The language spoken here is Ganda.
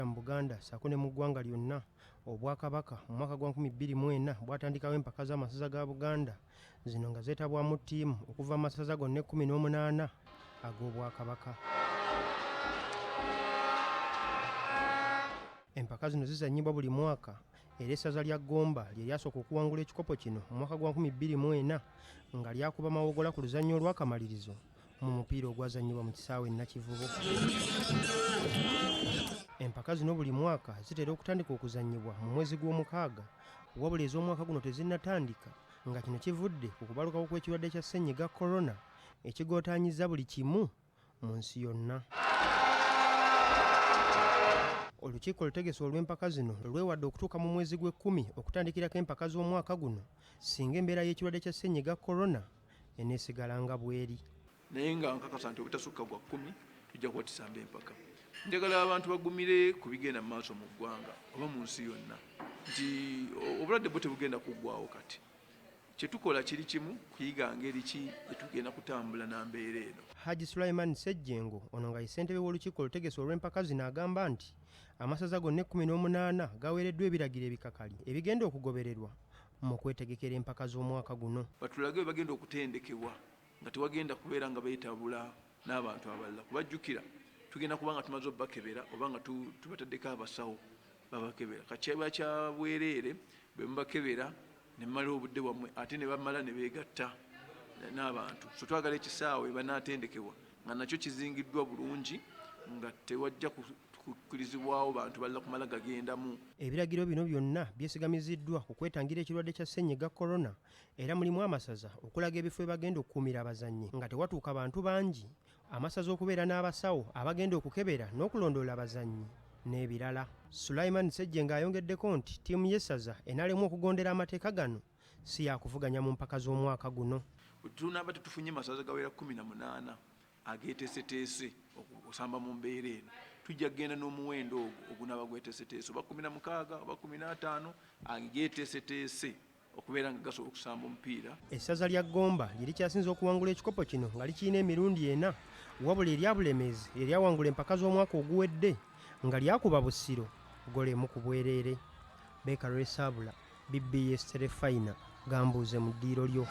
Mu Buganda sako ne mu ggwanga lyonna obwakabaka mu mwaka gwa 2024 bwatandikawo empaka z'amasaza ga Buganda zino nga zeetabwamu ttiimu okuva amasaza gonna 18 ag'obwakabaka. Empaka zino zizannyibwa buli mwaka era essaza lya Gomba lye lyasooka okuwangula ekikopo kino mu mwaka gwa 2024 nga lyakuba mawogola ku luzannya olw'akamalirizo mu mupiira ogwazannyibwa mu kisaawe Nakivubo. Empaka zino buli mwaka zitera okutandika okuzannyibwa mu mwezi gw'omukaaga wabula ez'omwaka guno tezinnatandika nga kino kivudde ku kubalukawo kw'ekirwadde kya Ssenyiga Corona ekigootaanyizza buli kimu mu nsi yonna. Olukiiko olutegesi olw'empaka zino lwewadde okutuuka mu mwezi gw'ekumi okutandikirako empaka z'omwaka guno singa embeera y'ekirwadde kya Ssenyiga Corona enesigala nga bweri. Naye nga nkakasa nti obutasukka Gwakkumi tujja kuba tusamba empaka. Njagala abantu bagumire ku bigenda mu maaso mu ggwanga oba mu nsi yonna nti obulwadde bwo tebugenda kuggwaawo kati. Kye tukola kiri kimu kuyiga ngeri ki etugenda kutambula na mbeera eno. Haji Sulaiman Ssejjengo ono nga ye ssentebe w'olukiiko olutegesi olw'empaka zino agamba nti amasaza gonna 18 gaweereddwa ebiragiro ebikakali ebigenda okugobererwa mu kwetegekera empaka z'omwaka guno. Batulage bagenda okutendekebwa nga tewagenda kubeera nga beetabula n'abantu abalala kubajjukira tugenda kubanga tumaze obbakebera oba nga tubataddeko abasawo babakebera kakyeba kya bwereere bwe mubakebera ne mmala obudde bwammwe ate ne bamala ne beegatta n'abantu so twagala ekisaawe banaatendekebwa nga nakyo kizingiddwa bulungi nga tewajja kukkirizibwawo bantu balala kumala gagendamu. Ebiragiro bino byonna byesigamiziddwa ku kwetangira ekirwadde kya Ssenyiga Corona era mulimu amasaza okulaga ebifo ebagenda okukuumira abazannyi nga tewatuuka bantu bangi, amasaza okubeera n'abasawo abagenda okukebera n'okulondoola abazannyi n'ebirala. Sulaiman Ssejjengo ayongeddeko nti ttiimu y'essaza enaalemu okugondera amateeka gano si yakuvuganya mu mpaka z'omwaka guno. Tunaaba tetufunye masaza gawera 18 ageeteeseteese okusamba mu mbeera eno tujja kgenda n'omuwendo ogwo ogunaaba gweteeseteese oba 16 oba 15 ageeteeseteese okubeera nga gasobola okusamba omupiira. Essaza lya Gomba lye likyasinze okuwangula ekikopo kino nga likirina emirundi 4 wabula erya Bulemeezi eryawangula empaka z'omwaka oguwedde nga lyakuba Busiro golemu ku bwereere. Beka Lwesabula BBSKATI Gambuuze mu ddiiro lyo.